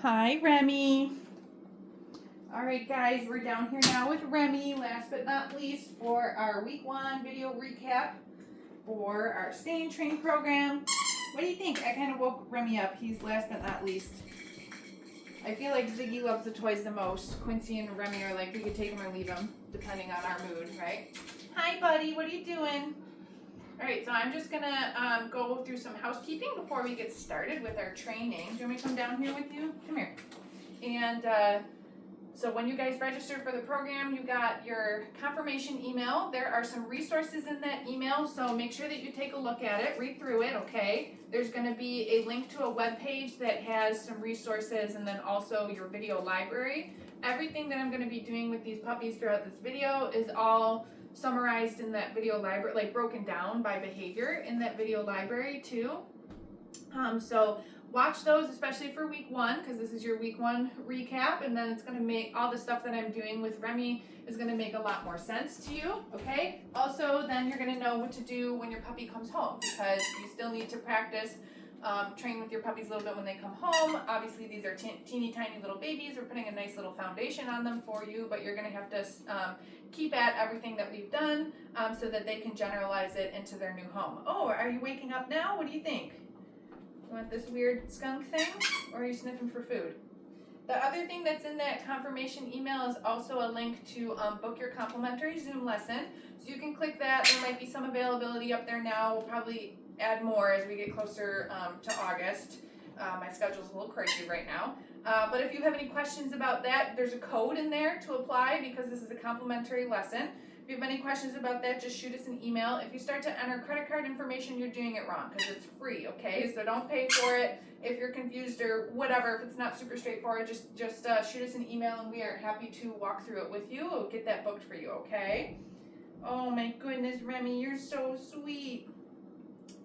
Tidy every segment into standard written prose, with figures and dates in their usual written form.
Hi, Remy. All right, guys, we're down here now with Remy, last but not least, for our week 1 video recap for our staying training program. What do you think? I kind of woke Remy up. He's last but not least. I feel like Ziggy loves the toys the most. Quincy and Remy are like, we could take him or leave him, depending on our mood, right? Hi, buddy. What are you doing? All right, so I'm just going to go through some housekeeping before we get started with our training. Do you want me to come down here with you? Come here. And so when you guys registered for the program, you got your confirmation email. There are some resources in that email, so make sure that you take a look at it, read through it, okay? There's going to be a link to a web page that has some resources and then also your video library. Everything that I'm going to be doing with these puppies throughout this video is all summarized in that video library, like broken down by behavior in that video library too. So watch those, especially for week 1, because this is your week 1 recap, and then it's going to make all the stuff that I'm doing with Remy is going to make a lot more sense to you, okay? Also, then you're going to know what to do when your puppy comes home, because you still need to practice, train with your puppies a little bit when they come home. Obviously, these are teeny tiny little babies. We're putting a nice little foundation on them for you, but you're going to have to keep at everything that we've done so that they can generalize it into their new home. Oh, are you waking up now? What do you think? You want this weird skunk thing, or are you sniffing for food? The other thing that's in that confirmation email is also a link to book your complimentary Zoom lesson. So you can click that. There might be some availability up there now. We'll probably add more as we get closer to August. My schedule's a little crazy right now. But if you have any questions about that, there's a code in there to apply because this is a complimentary lesson. If you have any questions about that, just shoot us an email. If you start to enter credit card information, you're doing it wrong because it's free, okay? So don't pay for it. If you're confused or whatever, if it's not super straightforward, just shoot us an email and we are happy to walk through it with you. We'll get that booked for you, okay? Oh my goodness, Remy, you're so sweet.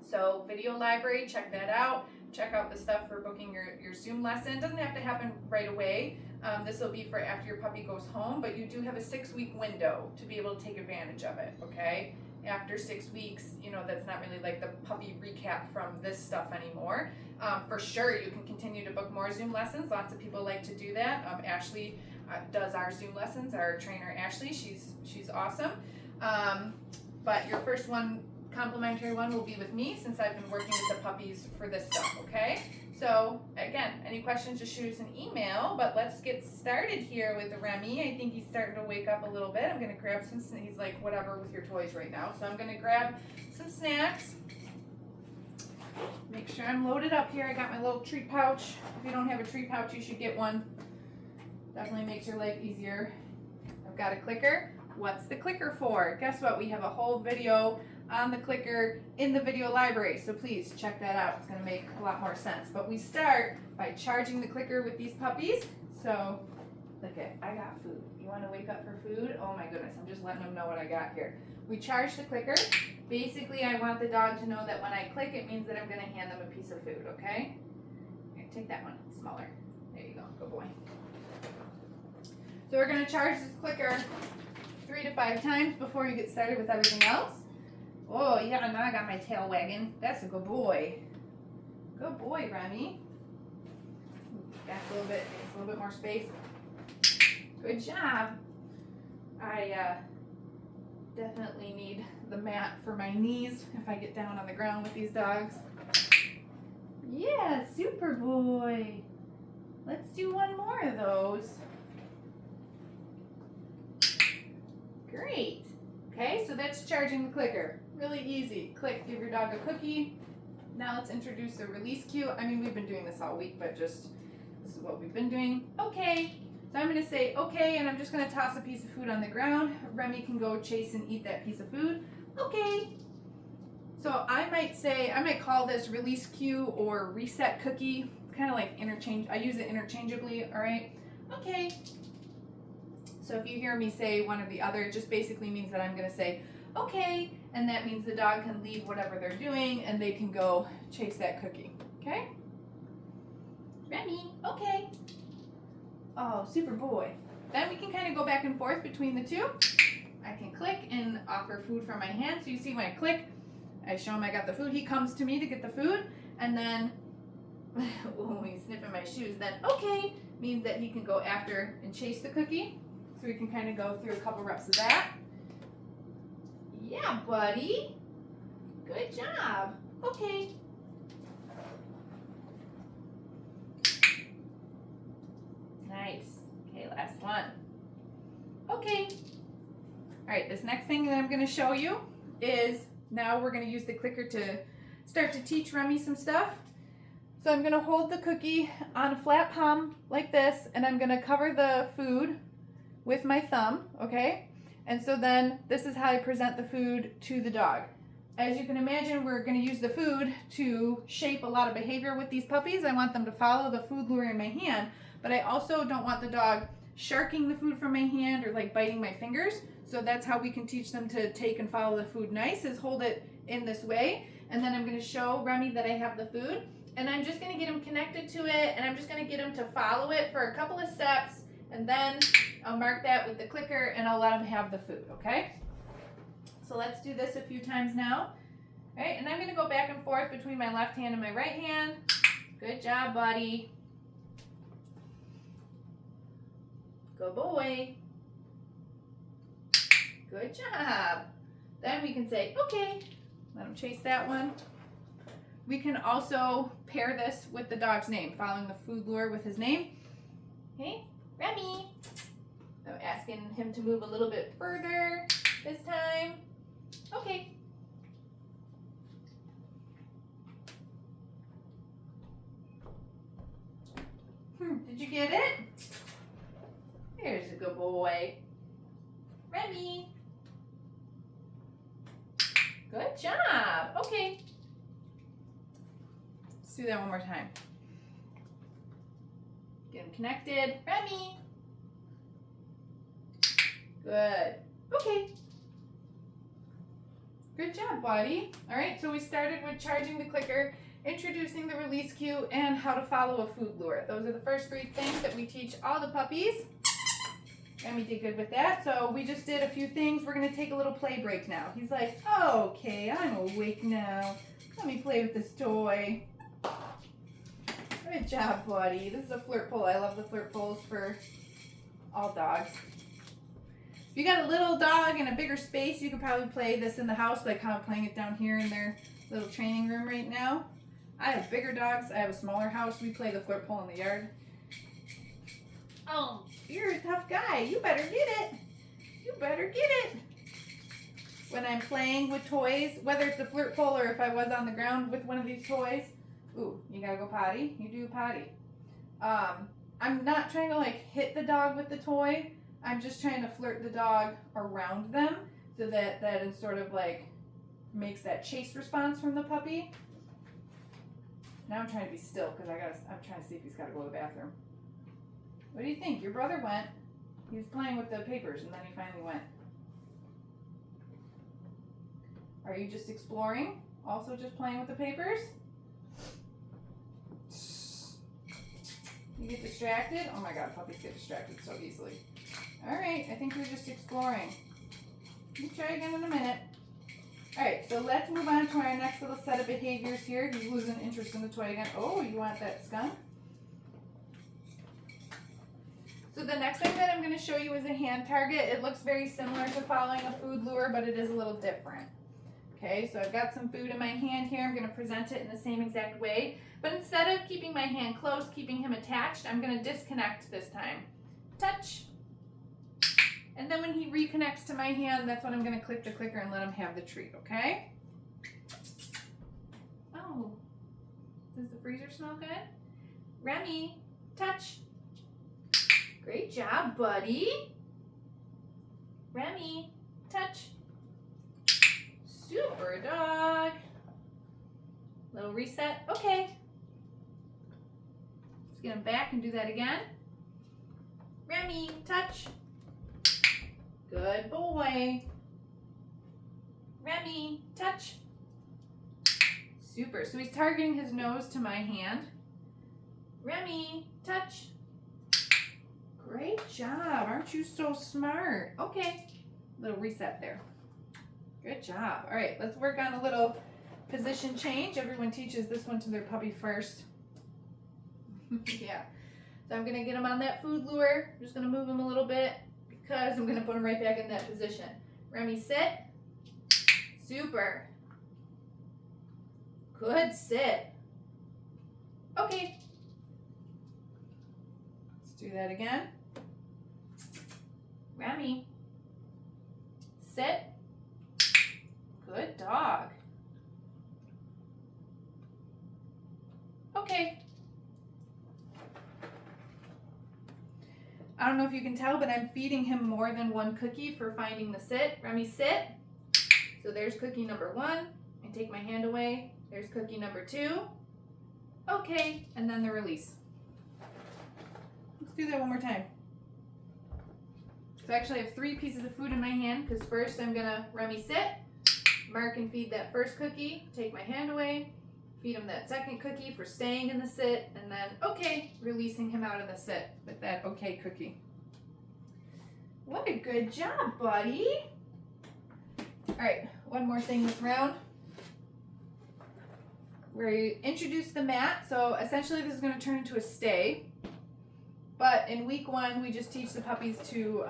So video library, check that out. Check out the stuff for booking your Zoom lesson. It doesn't have to happen right away. This will be for after your puppy goes home, but you do have a 6-week window to be able to take advantage of it, okay? After 6 weeks, you know, that's not really like the puppy recap from this stuff anymore. For sure, you can continue to book more Zoom lessons. Lots of people like to do that. Ashley does our Zoom lessons, our trainer Ashley. She's awesome. But your first one, complimentary one, will be with me since I've been working with the puppies for this stuff, okay? So again, any questions, just shoot us an email, but let's get started here with Remy. I think he's starting to wake up a little bit. I'm gonna grab some, he's like, whatever with your toys right now. So I'm gonna grab some snacks. Make sure I'm loaded up here. I got my little treat pouch. If you don't have a treat pouch, you should get one. Definitely makes your life easier. I've got a clicker. What's the clicker for? Guess what? We have a whole video on the clicker in the video library, so please check that out. It's going to make a lot more sense. But we start by charging the clicker with these puppies. So look at, I got food. You want to wake up for food? Oh my goodness, I'm just letting them know what I got here. We charge the clicker. Basically, I want the dog to know that when I click, it means that I'm going to hand them a piece of food, okay? Here, take that one, it's smaller. There you go, good boy. So we're going to charge this clicker 3 to 5 times before you get started with everything else. Oh, yeah, now I got my tail wagging. That's a good boy. Good boy, Remy. Back a little bit more space. Good job. I definitely need the mat for my knees if I get down on the ground with these dogs. Yeah, super boy. Let's do one more of those. Great. Okay, so that's charging the clicker. Really easy. Click, give your dog a cookie. Now let's introduce the release cue. I mean, we've been doing this all week, but just this is what we've been doing. Okay. So I'm going to say okay, and I'm just going to toss a piece of food on the ground. Remy can go chase and eat that piece of food. Okay. So I might call this release cue or reset cookie. It's kind of like I use it interchangeably, all right? Okay. So if you hear me say one or the other, it just basically means that I'm going to say, okay, and that means the dog can leave whatever they're doing and they can go chase that cookie, okay? Remy, okay. Oh, super boy. Then we can kind of go back and forth between the two. I can click and offer food from my hand. So you see when I click, I show him I got the food. He comes to me to get the food, and then oh, he's sniffing my shoes. Then okay means that he can go after and chase the cookie. So we can kind of go through a couple reps of that. Yeah, buddy. Good job. Okay. Nice. Okay, last one. Okay. All right, this next thing that I'm going to show you is now we're going to use the clicker to start to teach Remy some stuff. So I'm going to hold the cookie on a flat palm like this, and I'm going to cover the food with my thumb, okay? And so then this is how I present the food to the dog. As you can imagine, we're going to use the food to shape a lot of behavior with these puppies. I want them to follow the food lure in my hand, but I also don't want the dog sharking the food from my hand or like biting my fingers. So that's how we can teach them to take and follow the food nice, is hold it in this way. And then I'm going to show Remy that I have the food, and I'm just going to get him connected to it, and I'm just going to get him to follow it for a couple of steps, and then I'll mark that with the clicker and I'll let him have the food, okay? So let's do this a few times now. All right, and I'm going to go back and forth between my left hand and my right hand. Good job, buddy. Good boy. Good job. Then we can say, okay, let him chase that one. We can also pair this with the dog's name, following the food lure with his name. Okay, Remy. I'm asking him to move a little bit further this time. Okay. Did you get it? Here's a good boy. Remy. Good job. Okay. Let's do that one more time. Get him connected. Remy. Good. Okay. Good job, buddy. All right, so we started with charging the clicker, introducing the release cue, and how to follow a food lure. Those are the first 3 things that we teach all the puppies. And we did good with that. So we just did a few things. We're going to take a little play break now. He's like, oh, okay, I'm awake now. Let me play with this toy. Good job, buddy. This is a flirt pole. I love the flirt poles for all dogs. If you got a little dog in a bigger space, you could probably play this in the house, like how I'm playing it down here in their little training room right now. I have bigger dogs. I have a smaller house. We play the flirt pole in the yard. Oh, you're a tough guy. You better get it. You better get it. When I'm playing with toys, whether it's a flirt pole or if I was on the ground with one of these toys, ooh, you gotta go potty. You do potty. I'm not trying to like hit the dog with the toy. I'm just trying to flirt the dog around them so that it sort of like makes that chase response from the puppy. Now I'm trying to be still because I'm trying to see if he's got to go to the bathroom. What do you think? Your brother went. He was playing with the papers and then he finally went. Are you just exploring? Also just playing with the papers? You get distracted? Oh my god, puppies get distracted so easily. Alright, I think we're just exploring. We'll try again in a minute. Alright, so let's move on to our next little set of behaviors here. He's losing interest in the toy again. Oh, you want that skunk? So the next thing that I'm going to show you is a hand target. It looks very similar to following a food lure, but it is a little different. Okay, so I've got some food in my hand here. I'm going to present it in the same exact way. But instead of keeping my hand close, keeping him attached, I'm going to disconnect this time. Touch. And then when he reconnects to my hand, that's when I'm going to click the clicker and let him have the treat, okay? Oh, does the freezer smell good? Remy, touch. Great job, buddy. Remy, touch. Super dog. Little reset. Okay. Let's get him back and do that again. Remy, touch. Good boy. Remy, touch. Super. So he's targeting his nose to my hand. Remy, touch. Great job. Aren't you so smart? Okay. Little reset there. Good job. All right, let's work on a little position change. Everyone teaches this one to their puppy first. Yeah. So I'm gonna get him on that food lure. I'm just gonna move him a little bit because I'm gonna put him right back in that position. Remy, sit. Super. Good sit. Okay. Let's do that again. Remy, sit. Good dog. Okay. I don't know if you can tell, but I'm feeding him more than one cookie for finding the sit. Remy, sit. So there's cookie number 1. I take my hand away. There's cookie number 2. Okay, and then the release. Let's do that one more time. So actually I have 3 pieces of food in my hand because first I'm gonna Remy sit, mark and feed that first cookie, take my hand away, feed him that second cookie for staying in the sit, and then okay, releasing him out of the sit with that okay cookie. What a good job, buddy. All right, one more thing this round. We introduce the mat, so essentially this is going to turn into a stay. But in week 1, we just teach the puppies to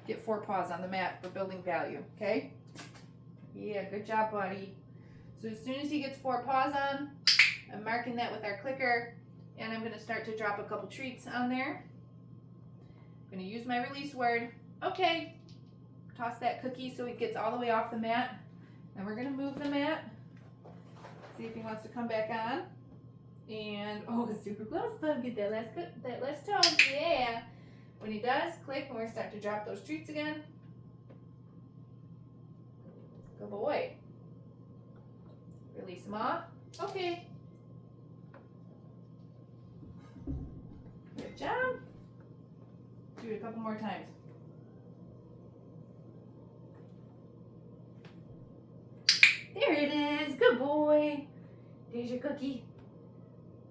get 4 paws on the mat for building value, okay? Yeah, good job, buddy. So as soon as he gets 4 paws on, I'm marking that with our clicker, and I'm going to start to drop a couple treats on there. I'm going to use my release word. Okay. Toss that cookie so he gets all the way off the mat. Then we're going to move the mat. See if he wants to come back on. And, oh, it's super close, bub. Get that last toe. Yeah. When he does, click, and we're starting to drop those treats again. Good boy. Release him off. Okay. Good job. Do it a couple more times. There it is. Good boy. There's your cookie.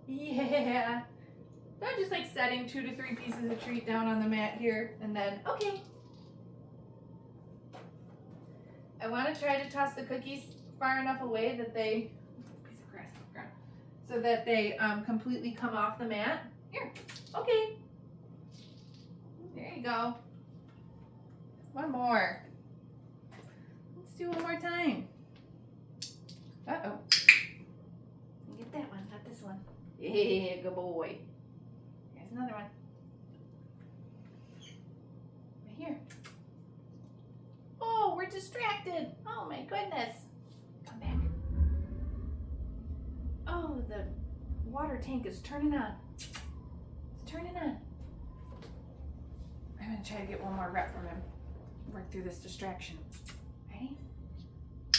Yeah. So I'm just like setting 2 to 3 pieces of treat down on the mat here, and then, okay. I want to try to toss the cookies far enough away that they, piece of grass on the ground, so that they completely come off the mat. Here, okay. There you go. One more. Let's do one more time. Uh-oh. Get that one, not this one. Yeah, good boy. Here's another one. Right here. Oh, we're distracted. Oh my goodness. Come back. Oh, the water tank is turning on. It's turning on. I'm gonna try to get one more rep from him. Work through this distraction. Ready?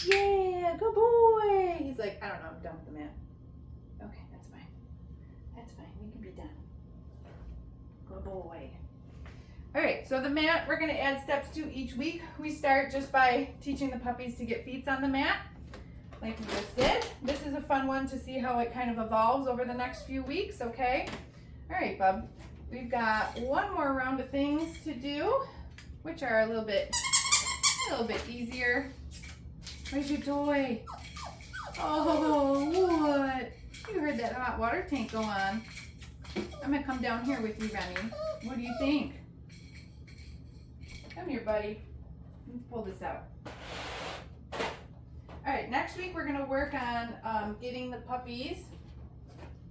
Yeah, good boy. He's like, I don't know, I'm done with the mat. Okay, that's fine. That's fine, we can be done. Good boy. All right, so the mat, we're gonna add steps to each week. We start just by teaching the puppies to get feet on the mat, like we just did. This is a fun one to see how it kind of evolves over the next few weeks, okay? All right, bub. We've got one more round of things to do, which are a little bit easier. Where's your toy? Oh, what? You heard that hot water tank go on. I'm gonna come down here with you, Remy. What do you think? Come here, buddy. Let's pull this out. All right, next week we're gonna work on getting the puppies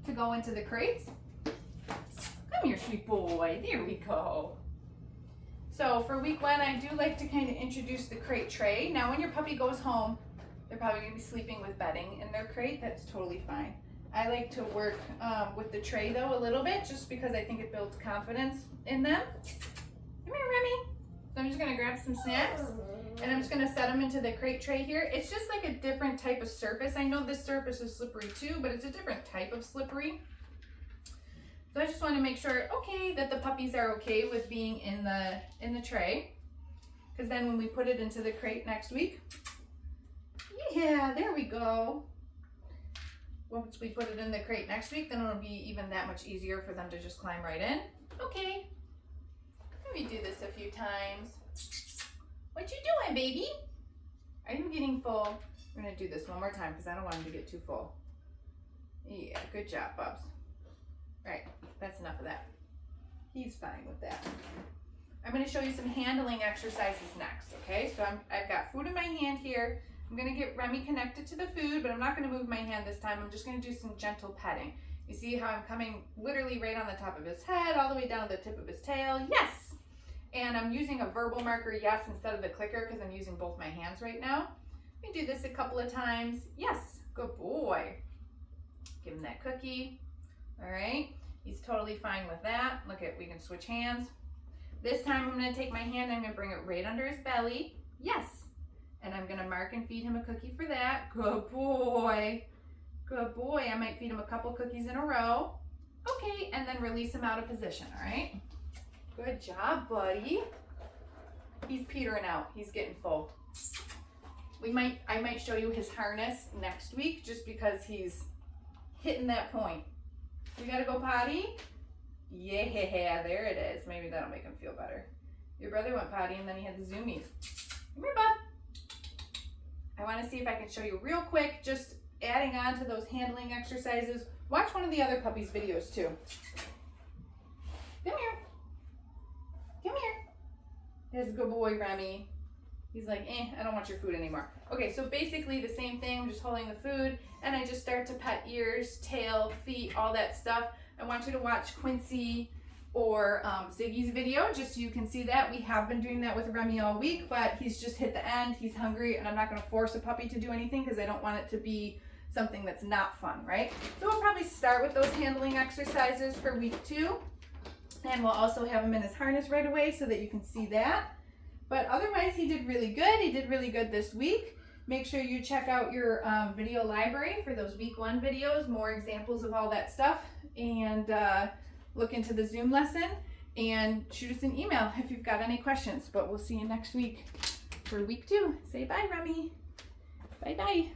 to go into the crates. Come here, sweet boy. There we go. So for week 1, I do like to kind of introduce the crate tray. Now when your puppy goes home, they're probably gonna be sleeping with bedding in their crate. That's totally fine. I like to work with the tray though a little bit, just because I think it builds confidence in them. Come here, Remy. So I'm just gonna grab some snacks and I'm just gonna set them into the crate tray here. It's just like a different type of surface. I know this surface is slippery too, but it's a different type of slippery. So I just want to make sure, okay, that the puppies are okay with being in the tray. Because then when we put it into the crate next week, yeah, there we go. Once we put it in the crate next week, then it'll be even that much easier for them to just climb right in. Okay, let me do this a few times. What you doing, baby? Are you getting full? We're gonna do this one more time because I don't want him to get too full. Yeah, good job, Bubs. Right, that's enough of that. He's fine with that. I'm going to show you some handling exercises next, okay? So I've got food in my hand here. I'm going to get Remy connected to the food, but I'm not going to move my hand this time. I'm just going to do some gentle petting. You see how I'm coming literally right on the top of his head, all the way down to the tip of his tail? Yes! And I'm using a verbal marker, yes, instead of the clicker because I'm using both my hands right now. Let me do this a couple of times. Yes, good boy. Give him that cookie. All right, he's totally fine with that. Look at, we can switch hands. This time I'm gonna take my hand, I'm gonna bring it right under his belly. Yes. And I'm gonna mark and feed him a cookie for that. Good boy. Good boy. I might feed him a couple cookies in a row. Okay, and then release him out of position, all right? Good job, buddy. He's petering out, he's getting full. I might show you his harness next week just because he's hitting that point. We gotta go potty? Yeah, there it is. Maybe that'll make him feel better. Your brother went potty and then he had the zoomies. Come here, bud. I wanna see if I can show you real quick, just adding on to those handling exercises. Watch one of the other puppies' videos too. Come here. Come here. There's a good boy, Remy. He's like, I don't want your food anymore. Okay, so basically the same thing. I'm just holding the food and I just start to pet ears, tail, feet, all that stuff. I want you to watch Quincy or Ziggy's video just so you can see that. We have been doing that with Remy all week, but he's just hit the end. He's hungry and I'm not gonna force a puppy to do anything because I don't want it to be something that's not fun, right? So we'll probably start with those handling exercises for week 2. And we'll also have him in his harness right away so that you can see that. But otherwise, he did really good. He did really good this week. Make sure you check out your video library for those week 1 videos, more examples of all that stuff, and look into the Zoom lesson and shoot us an email if you've got any questions. But we'll see you next week for week 2. Say bye, Remy. Bye-bye.